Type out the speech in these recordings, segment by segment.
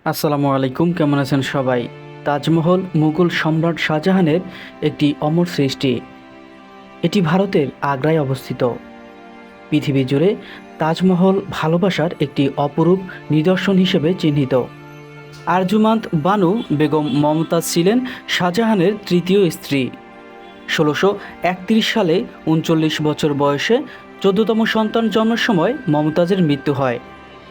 আসসালামু আলাইকুম, কেমন আছেন সবাই? তাজমহল মুঘল সম্রাট শাহজাহানের একটি অমর সৃষ্টি। এটি ভারতের আগ্রায় অবস্থিত। পৃথিবী জুড়ে তাজমহল ভালোবাসার একটি অপরূপ নিদর্শন হিসেবে চিহ্নিত। আরজুমান্দ বানু বেগম মমতাজ ছিলেন শাহজাহানের তৃতীয় স্ত্রী। ১৬৩১ সালে ৩৯ বছর বয়সে ১৪তম সন্তান জন্মের সময় মমতাজের মৃত্যু হয়।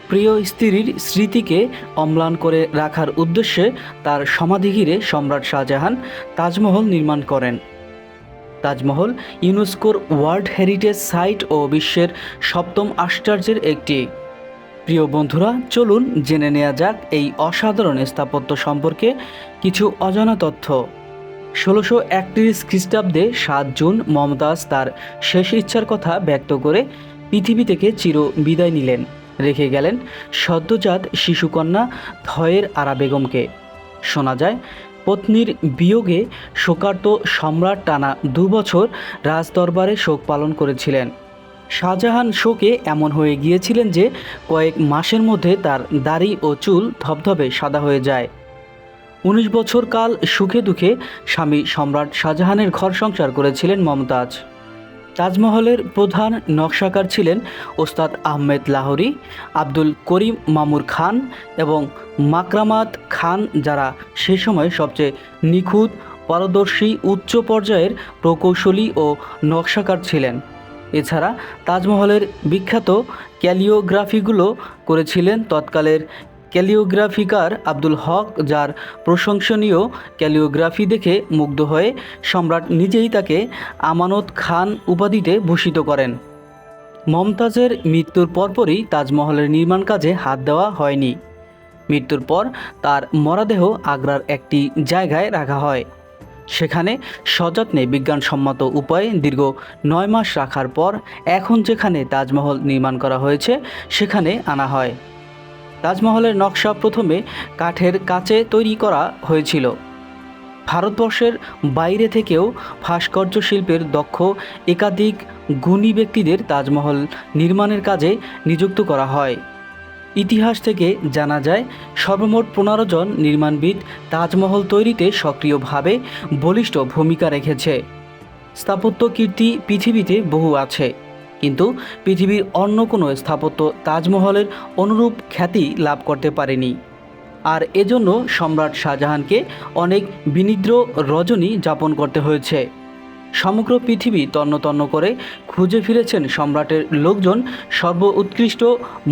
প্রিয় স্ত্রীর স্মৃতিকে অম্লান করে রাখার উদ্দেশ্যে তার সমাধি ঘিরে সম্রাট শাহজাহান তাজমহল নির্মাণ করেন। তাজমহল ইউনেস্কোর ওয়ার্ল্ড হেরিটেজ সাইট ও বিশ্বের সপ্তম আশ্চর্যের একটি। প্রিয় বন্ধুরা, চলুন জেনে নেওয়া যাক এই অসাধারণ স্থাপত্য সম্পর্কে কিছু অজানা তথ্য। ১৬৩১ খ্রিস্টাব্দে ৭ জুন মমতাজ তার শেষ ইচ্ছার কথা ব্যক্ত করে পৃথিবী থেকে চির বিদায় নিলেন। রেখে গেলেন সদ্যজাত শিশুকন্যা ধয়ের আরা বেগমকে। শোনা যায়, পত্নীর বিয়োগে শোকার্ত সম্রাট টানা ২ বছর রাজদরবারে শোক পালন করেছিলেন। শাহজাহান শোকে এমন হয়ে গিয়েছিলেন যে কয়েক মাসের মধ্যে তার দাড়ি ও চুল ধবধবে সাদা হয়ে যায়। ১৯ বছর কাল সুখে দুঃখে স্বামী সম্রাট শাহজাহানের ঘর সংসার করেছিলেন মমতাজ। তাজমহলের প্রধান নকশাকার ছিলেন ওস্তাদ আহমেদ লাহোরী, আব্দুল করিম মামুর খান এবং মাকরামাত খান, যারা সে সময় সবচেয়ে নিখুঁত, পারদর্শী, উচ্চ পর্যায়ের প্রকৌশলী ও নকশাকার ছিলেন। এছাড়া তাজমহলের বিখ্যাত ক্যালিওগ্রাফিগুলো করেছিলেন তৎকালের ক্যালিওগ্রাফিকার আব্দুল হক, যার প্রশংসনীয় ক্যালিওগ্রাফি দেখে মুগ্ধ হয়ে সম্রাট নিজেই তাকে আমানত খান উপাধিতে ভূষিত করেন। মমতাজের মৃত্যুর পরপরই তাজমহলের নির্মাণ কাজে হাত দেওয়া হয়নি। মৃত্যুর পর তার মরদেহ আগ্রার একটি জায়গায় রাখা হয়। সেখানে সযত্নে বিজ্ঞানসম্মত উপায়ে দীর্ঘ ৯ মাস রাখার পর এখন যেখানে তাজমহল নির্মাণ করা হয়েছে সেখানে আনা হয়। তাজমহলের নকশা প্রথমে কাঠের কাচে তৈরি করা হয়েছিল। ভারতবর্ষের বাইরে থেকেও ভাস্কর্য শিল্পের দক্ষ একাধিক গুণী ব্যক্তিদের তাজমহল নির্মাণের কাজে নিযুক্ত করা হয়। ইতিহাস থেকে জানা যায়, সর্বমোট ১৫ জন নির্মাণবিদ তাজমহল তৈরিতে সক্রিয়ভাবে বলিষ্ঠ ভূমিকা রেখেছে। স্থাপত্য কীর্তি পৃথিবীতে বহু আছে, কিন্তু পৃথিবীর অন্য কোনো স্থাপত্য তাজমহলের অনুরূপ খ্যাতি লাভ করতে পারেনি। আর এজন্য সম্রাট শাহজাহানকে অনেক বিনিদ্র রজনী যাপন করতে হয়েছে। সমগ্র পৃথিবী তন্ন তন্ন করে খুঁজে ফিরেছেন সম্রাটের লোকজন সর্বোৎকৃষ্ট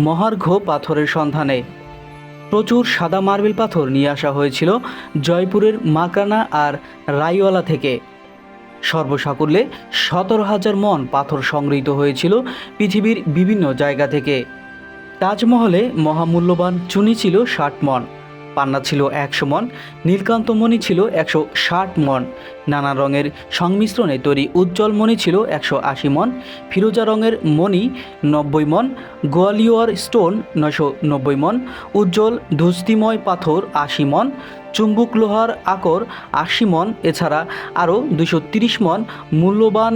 মহার্ঘ পাথরের সন্ধানে। প্রচুর সাদা মার্বেল পাথর নিয়ে আসা হয়েছিল জয়পুরের মাকরানা আর রাইওয়ালা থেকে। সর্বসাকুল্যে ১৭,০০০ মণ পাথর সংগৃহীত হয়েছিল পৃথিবীর বিভিন্ন জায়গা থেকে। তাজমহলে মহামূল্যবান চুনি ছিল ৬০ মণ, পান্না ছিল ১০০ মণ, নীলকান্ত মণি ছিল ১৬০ মণ, নানা রঙের সংমিশ্রণে তৈরি উজ্জ্বল মণি ছিল ১৮০ মণ, ফিরোজা রঙের মণি ৯০ মণ, গোয়ালিয়র স্টোন ৯৯০ মণ, উজ্জ্বল ধুস্তিময় পাথর ৮০ মণ, চুম্বুক লোহার আকর ৮০ মণ, এছাড়া আরও ২৩০ মণ মূল্যবান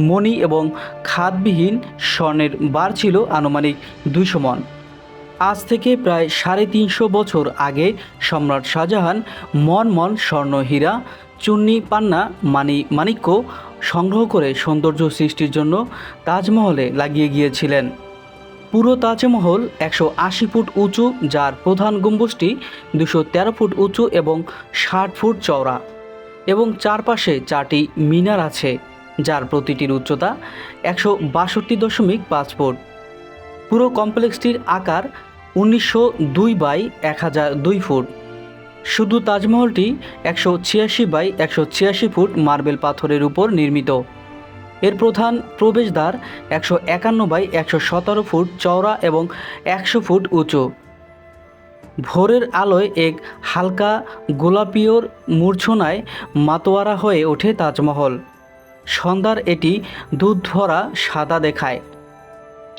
মণি এবং খাদবিহীন স্বর্ণের বার ছিল আনুমানিক ২০০ মণ। আজ থেকে প্রায় ৩৫০ বছর আগে সম্রাট শাহজাহান মণ মণ স্বর্ণ, হীরা, চুন্নি, পান্না, মাণিক্য সংগ্রহ করে সৌন্দর্য সৃষ্টির জন্য তাজমহলে লাগিয়ে গিয়েছিলেন। পুরো তাজমহল ১৮০ ফুট উঁচু, যার প্রধান গম্বুজটি ২১৩ ফুট উঁচু এবং ৬০ ফুট চওড়া, এবং চারপাশে ৪টি মিনার আছে, যার প্রতিটির উচ্চতা ১৬২.৫ ফুট। পুরো কমপ্লেক্সটির আকার ১৯০২/১০০২ ফুট। শুধু তাজমহলটি ১৮৬/১৮৬ ফুট মার্বেল পাথরের উপর নির্মিত। এর প্রধান প্রবেশদ্বার ১৫১/১১৭ ফুট চওড়া এবং ১০০ ফুট উঁচু। ভোরের আলোয় এক হালকা গোলাপিয়র মূর্ছনায় মাতোয়ারা হয়ে ওঠে তাজমহল। সন্ধ্যার এটি দুধ ভরা সাদা দেখায়।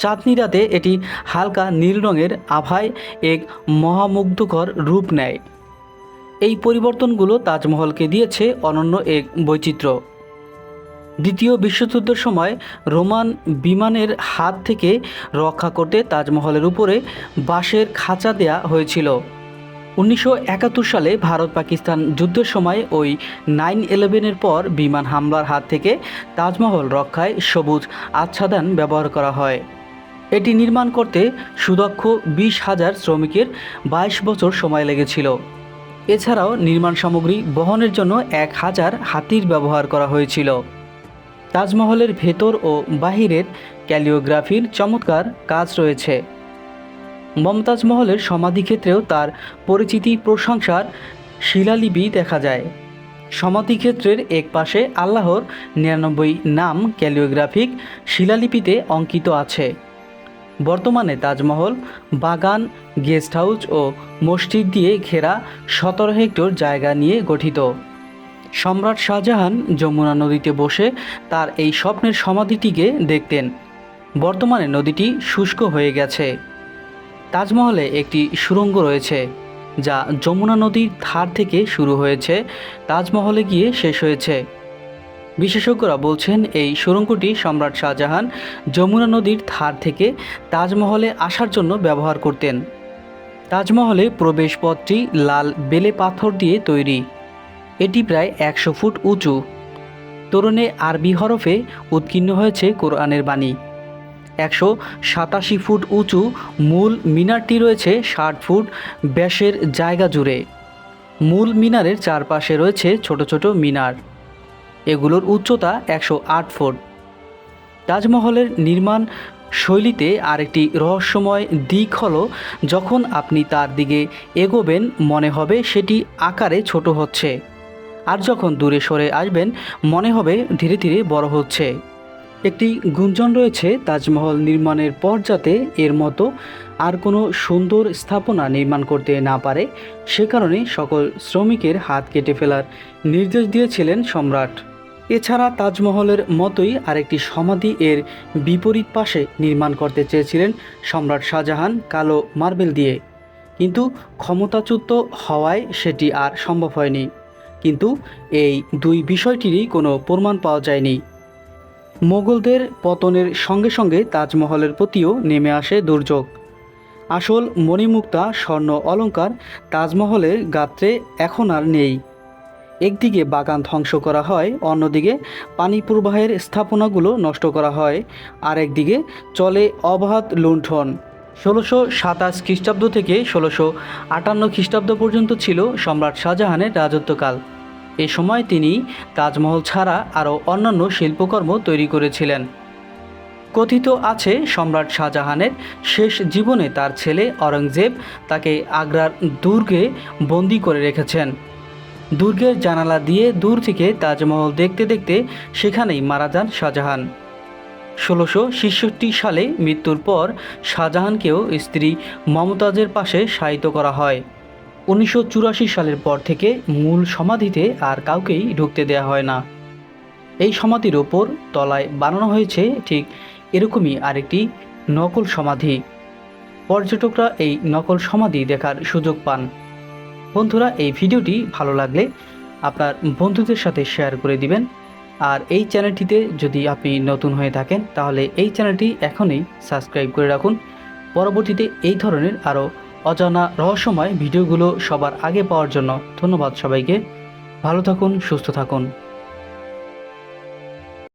চাঁদনি রাতে এটি হালকা নীল রঙের আভায় এক মহামুগ্ধকর রূপ নেয়। এই পরিবর্তনগুলো তাজমহলকে দিয়েছে অনন্য এক বৈচিত্র্য। দ্বিতীয় বিশ্বযুদ্ধের সময় রোমান বিমানের হাত থেকে রক্ষা করতে তাজমহলের উপরে বাঁশের খাঁচা দেয়া হয়েছিল। 1971 সালে ভারত পাকিস্তান যুদ্ধের সময় ওই 9/11-এর পর বিমান হামলার হাত থেকে তাজমহল রক্ষায় সবুজ আচ্ছাদন ব্যবহার করা হয়। এটি নির্মাণ করতে সুদক্ষ 20,000 শ্রমিকের 22 বছর সময় লেগেছিল। এছাড়াও নির্মাণ সামগ্রী বহনের জন্য 1,000 হাতির ব্যবহার করা হয়েছিল। তাজমহলের ভেতর ও বাহিরের ক্যালিওগ্রাফির চমৎকার কাজ রয়েছে। মমতাজ মহলের সমাধিক্ষেত্রেও তার পরিচিতি প্রশংসার শিলালিপি দেখা যায়। সমাধিক্ষেত্রের এক পাশে আল্লাহর 99 নাম ক্যালিওগ্রাফিক শিলালিপিতে অঙ্কিত আছে। বর্তমানে তাজমহল বাগান, গেস্ট হাউস ও মসজিদ দিয়ে ঘেরা 17 হেক্টর জায়গা নিয়ে গঠিত। সম্রাট শাহজাহান যমুনা নদীতে বসে তার এই স্বপ্নের সমাধিটিকে দেখতেন। বর্তমানে নদীটি শুষ্ক হয়ে গেছে। তাজমহলে একটি সুড়ঙ্গ রয়েছে যা যমুনা নদীর ধার থেকে শুরু হয়েছে, তাজমহলে গিয়ে শেষ হয়েছে। বিশেষজ্ঞরা বলছেন এই সুড়ঙ্গটি সম্রাট শাহজাহান যমুনা নদীর ধার থেকে তাজমহলে আসার জন্য ব্যবহার করতেন। তাজমহলে প্রবেশপথটি লাল বেলে পাথর দিয়ে তৈরি। এটি প্রায় 100 ফুট উঁচু। তোরণে আরবি হরফে উৎকীর্ণ হয়েছে কোরআনের বাণী। 187 ফুট উঁচু মূল মিনারটি রয়েছে 60 ফুট ব্যাসের জায়গা জুড়ে। মূল মিনারের চারপাশে রয়েছে ছোট ছোট মিনার। এগুলোর উচ্চতা 108 ফুট। তাজমহলের নির্মাণ শৈলীতে আরেকটি রহস্যময় দিক হলো, যখন আপনি তার দিকে এগোবেন মনে হবে সেটি আকারে ছোট হচ্ছে, আর যখন দূরে সরে আসবেন মনে হবে ধীরে ধীরে বড় হচ্ছে। একটি গুঞ্জন রয়েছে, তাজমহল নির্মাণের পর যাতে এর মতো আর কোনো সুন্দর স্থাপনা নির্মাণ করতে না পারে, সে কারণে সকল শ্রমিকের হাত কেটে ফেলার নির্দেশ দিয়েছিলেন সম্রাট। এছাড়া তাজমহলের মতোই আরেকটি সমাধি এর বিপরীত পাশে নির্মাণ করতে চেয়েছিলেন সম্রাট শাহজাহান কালো মার্বেল দিয়ে, কিন্তু ক্ষমতাচ্যুত হওয়ায় সেটি আর সম্ভব হয়নি। কিন্তু এই দুই বিষয়টিরই কোনো প্রমাণ পাওয়া যায়নি। মোগলদের পতনের সঙ্গে সঙ্গে তাজমহলের প্রতিও নেমে আসে দুর্যোগ। আসল মণিমুক্তা স্বর্ণ অলংকার তাজমহলের গাত্রে এখন আর নেই। একদিকে বাগান ধ্বংস করা হয়, অন্যদিকে পানি প্রবাহের স্থাপনাগুলো নষ্ট করা হয়, আর একদিকে চলে অবাধ লুণ্ঠন। 1627 খ্রিস্টাব্দ থেকে 1658 খ্রিস্টাব্দ পর্যন্ত ছিল সম্রাট শাহজাহানের রাজত্বকাল। এ সময় তিনি তাজমহল ছাড়া আরও অন্যান্য শিল্পকর্ম তৈরি করেছিলেন। কথিত আছে সম্রাট শাহজাহানের শেষ জীবনে তার ছেলে অরঙ্গজেব তাকে আগ্রার দুর্গে বন্দি করে রেখেছেন। দুর্গের জানালা দিয়ে দূর থেকে তাজমহল দেখতে দেখতে সেখানেই মারা যান শাহজাহান। 1666 সালে মৃত্যুর পর শাহজাহানকেও স্ত্রী মমতাজের পাশে শায়িত করা হয়। 1984 সালের পর থেকে মূল সমাধিতে আর কাউকেই ঢুকতে দেওয়া হয় না। এই সমাধির ওপর তলায় বানানো হয়েছে ঠিক এরকমই আরেকটি নকল সমাধি। পর্যটকরা এই নকল সমাধি দেখার সুযোগ পান। বন্ধুরা, এই ভিডিওটি ভালো লাগলে আপনার বন্ধুদের সাথে শেয়ার করে দিবেন। আর এই চ্যানেলটিতে যদি আপনি নতুন হয়ে থাকেন তাহলে এই চ্যানেলটি এখনই সাবস্ক্রাইব করে রাখুন। পরবর্তীতে এই ধরনের আরও অজানা রহস্যময় ভিডিওগুলো সবার আগে পাওয়ার জন্য ধন্যবাদ সবাইকে। ভালো থাকুন, সুস্থ থাকুন।